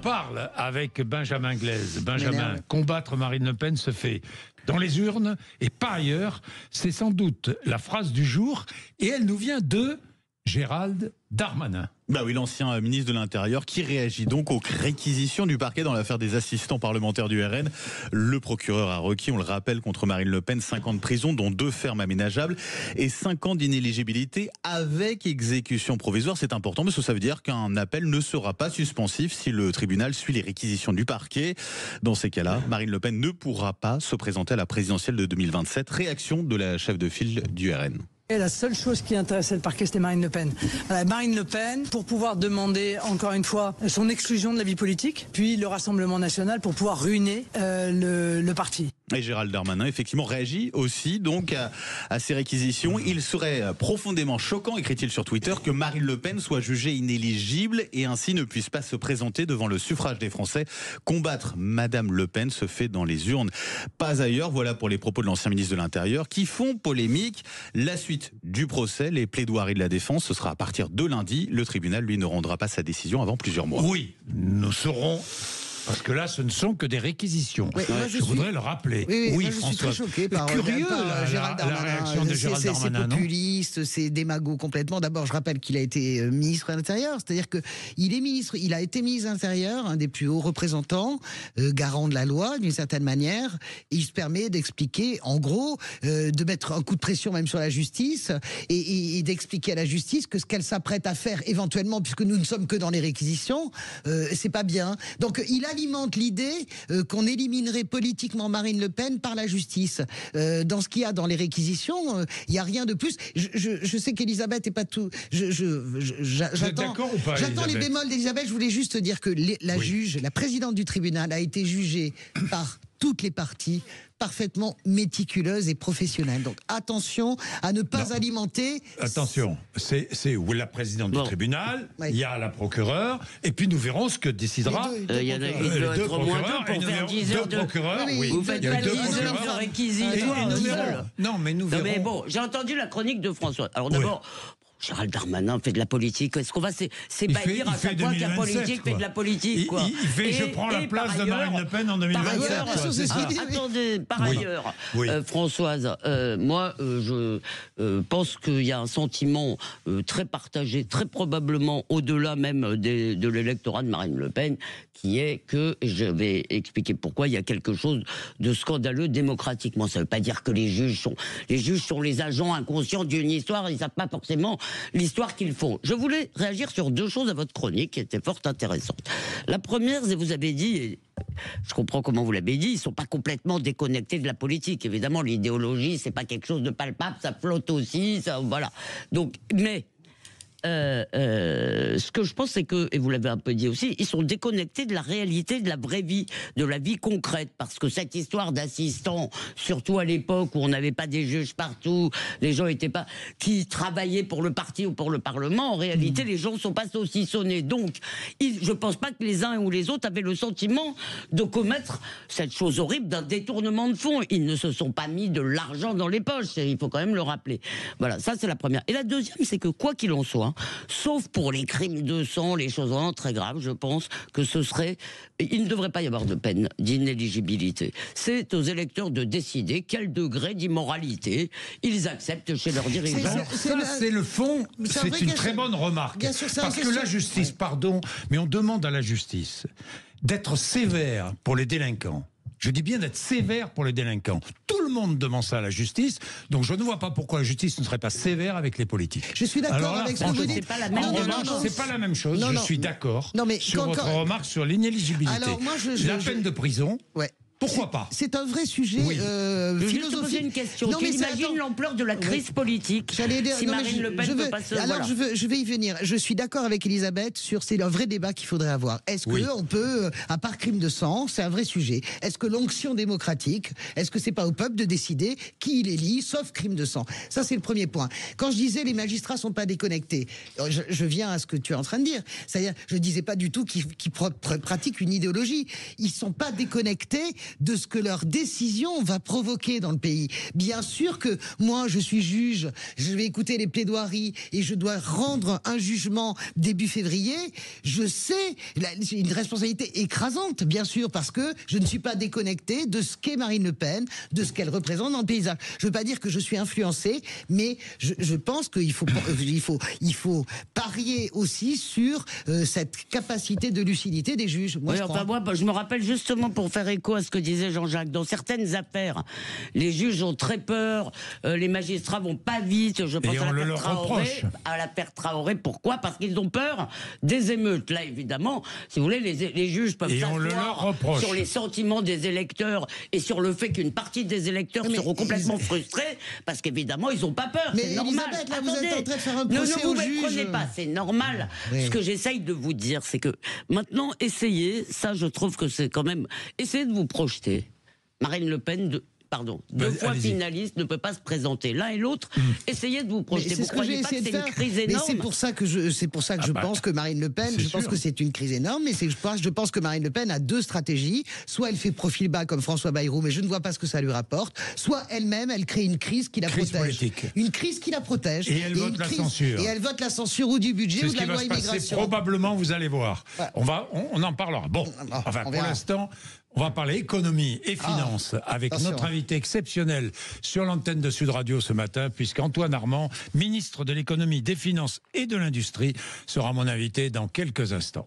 parle avec Benjamin Glaise. Benjamin, combattre Marine Le Pen se fait dans les urnes et pas ailleurs. C'est sans doute la phrase du jour et elle nous vient de Gérald Darmanin. Bah oui, l'ancien ministre de l'Intérieur qui réagit donc aux réquisitions du parquet dans l'affaire des assistants parlementaires du RN. Le procureur a requis, on le rappelle, contre Marine Le Pen, 5 ans de prison, dont 2 fermes aménageables et 5 ans d'inéligibilité avec exécution provisoire. C'est important parce que ça veut dire qu'un appel ne sera pas suspensif si le tribunal suit les réquisitions du parquet. Dans ces cas-là, Marine Le Pen ne pourra pas se présenter à la présidentielle de 2027. Réaction de la chef de file du RN. Et la seule chose qui intéressait le parquet, c'était Marine Le Pen. Marine Le Pen, pour pouvoir demander, encore une fois, son exclusion de la vie politique, puis le Rassemblement national pour pouvoir ruiner le parti. Et Gérald Darmanin, effectivement, réagit aussi donc à ces réquisitions. Il serait profondément choquant, écrit-il sur Twitter, que Marine Le Pen soit jugée inéligible et ainsi ne puisse pas se présenter devant le suffrage des Français. Combattre Madame Le Pen se fait dans les urnes, pas ailleurs. Voilà pour les propos de l'ancien ministre de l'Intérieur qui font polémique. La suite du procès, les plaidoiries de la défense, ce sera à partir de lundi. Le tribunal, lui, ne rendra pas sa décision avant plusieurs mois. Oui, nous saurons... Parce que là, ce ne sont que des réquisitions. Oui, je voudrais le rappeler. Oui, je suis très choqué par curieux, Gérald Darmanin. La réaction de Gérald Darmanin, c'est populiste, c'est démago complètement. D'abord, je rappelle qu'il a été ministre de l'Intérieur, c'est-à-dire que il a été ministre de l'Intérieur, un des plus hauts représentants, garant de la loi d'une certaine manière. Et il se permet d'expliquer, en gros, de mettre un coup de pression même sur la justice et d'expliquer à la justice que ce qu'elle s'apprête à faire éventuellement, puisque nous ne sommes que dans les réquisitions, c'est pas bien. Donc il alimente l'idée qu'on éliminerait politiquement Marine Le Pen par la justice. Dans ce qu'il y a dans les réquisitions, il n'y a rien de plus. Je sais qu'Elisabeth n'est pas tout... J'attends les bémols d'Elisabeth. Je voulais juste dire que la juge, la présidente du tribunal, a été jugée par toutes les parties, parfaitement méticuleuse et professionnelle. Donc attention à ne pas alimenter... Attention, c'est la présidente du tribunal, il y a la procureure, et puis nous verrons ce que décidera... Il y en a qui doivent être au moins deux pour faire 10 heures de... Vous faites pas 10 heures de réquisitoire. Non, mais nous verrons... Mais bon, j'ai entendu la chronique de François. Alors d'abord... Gérald Darmanin fait de la politique. Est-ce qu'on va s'ébahir à chaque fois qu'un politique fait de la politique, quoi. Il fait je prends la place de Marine Le Pen en 2027. Attendez, par ailleurs, Françoise, moi, je pense qu'il y a un sentiment très partagé, très probablement au-delà même de l'électorat de Marine Le Pen, qui est que, et je vais expliquer pourquoi, il y a quelque chose de scandaleux démocratiquement. Ça ne veut pas dire que les juges sont les agents inconscients d'une histoire, ils ne savent pas forcément l'histoire qu'ils font. Je voulais réagir sur 2 choses à votre chronique qui étaient fort intéressantes. La première, c'est vous avez dit, et je comprends comment vous l'avez dit, ils ne sont pas complètement déconnectés de la politique. Évidemment, l'idéologie, c'est pas quelque chose de palpable, ça flotte aussi, ça, voilà. Donc, mais ce que je pense, c'est que, et vous l'avez un peu dit aussi, ils sont déconnectés de la réalité de la vraie vie, de la vie concrète, parce que cette histoire d'assistants, surtout à l'époque où on n'avait pas des juges partout, les gens étaient pas, qui travaillaient pour le parti ou pour le Parlement, en réalité, les gens ne sont pas saucissonnés. Donc, je pense pas que les uns ou les autres avaient le sentiment de commettre cette chose horrible d'un détournement de fonds. Ils ne se sont pas mis de l'argent dans les poches, il faut quand même le rappeler. Voilà, ça c'est la première. Et la deuxième, c'est que quoi qu'il en soit, sauf pour les crimes de sang, les choses vraiment très graves, je pense que il ne devrait pas y avoir de peine d'inéligibilité. C'est aux électeurs de décider quel degré d'immoralité ils acceptent chez leurs dirigeants. C'est le fond, c'est une très bonne remarque. Parce que la justice, pardon, mais on demande à la justice d'être sévère pour les délinquants. Je dis bien d'être sévère pour les délinquants. Tout le monde demande ça à la justice, donc je ne vois pas pourquoi la justice ne serait pas sévère avec les politiques. Je suis d'accord avec ce que vous dites. C'est pas la même c'est pas la même chose. Je suis d'accord sur votre remarque sur l'inéligibilité. La peine de prison. Pourquoi pas? C'est un vrai sujet philosophique. Je vais te poser une question. Imagine l'ampleur de la crise politique si Marine Le Pen ne peut pas se... Alors, je vais y venir. Je suis d'accord avec Elisabeth sur c'est un vrai débat qu'il faudrait avoir. Est-ce qu'on peut, à part crime de sang, c'est un vrai sujet. Est-ce que l'onction démocratique, est-ce que c'est pas au peuple de décider qui il élit, sauf crime de sang? Ça, c'est le premier point. Quand je disais les magistrats sont pas déconnectés, je viens à ce que tu es en train de dire. C'est-à-dire, je disais pas du tout qu'ils pratiquent une idéologie. Ils sont pas déconnectés de ce que leur décision va provoquer dans le pays. Bien sûr que moi, je suis juge, je vais écouter les plaidoiries et je dois rendre un jugement début février. Je sais, j'ai une responsabilité écrasante, bien sûr, parce que je ne suis pas déconnecté de ce qu'est Marine Le Pen, de ce qu'elle représente dans le paysage. Je ne veux pas dire que je suis influencé, mais je pense qu'il faut parier aussi sur cette capacité de lucidité des juges. Moi, je me rappelle justement, pour faire écho à ce que disait Jean-Jacques, dans certaines affaires, les juges ont très peur, les magistrats vont pas vite. Je pense à l'affaire Traoré. Pourquoi? Parce qu'ils ont peur des émeutes. Là, évidemment, si vous voulez, les juges peuvent s'asseoir sur les sentiments des électeurs et sur le fait qu'une partie des électeurs seront complètement frustrés, parce qu'évidemment, ils n'ont pas peur. C'est normal. Là, vous êtes en train de faire un procès aux juges. Ne vous méprenez pas, c'est normal. Ce que j'essaye de vous dire, c'est que maintenant, essayez, ça je trouve que c'est quand même, essayez de vous projeter. Marine Le Pen, deux fois finaliste, ne peut pas se présenter. L'un et l'autre, essayez de vous projeter. Vous croyez pas que c'est une crise énorme? C'est pour ça que je pense que Marine Le Pen, je pense que c'est une crise énorme, mais je pense que Marine Le Pen a deux stratégies. Soit elle fait profil bas comme François Bayrou, mais je ne vois pas ce que ça lui rapporte. Soit elle-même, elle crée une crise qui la protège. Politique. Une crise qui la protège. Et elle vote la censure. Et elle vote la censure ou du budget ou de la loi immigration. Probablement, vous allez voir. Ouais. On en parlera. Bon, pour l'instant, on va parler économie et finances avec notre invité exceptionnel sur l'antenne de Sud Radio ce matin, puisqu'Antoine Armand, ministre de l'économie, des finances et de l'industrie, sera mon invité dans quelques instants.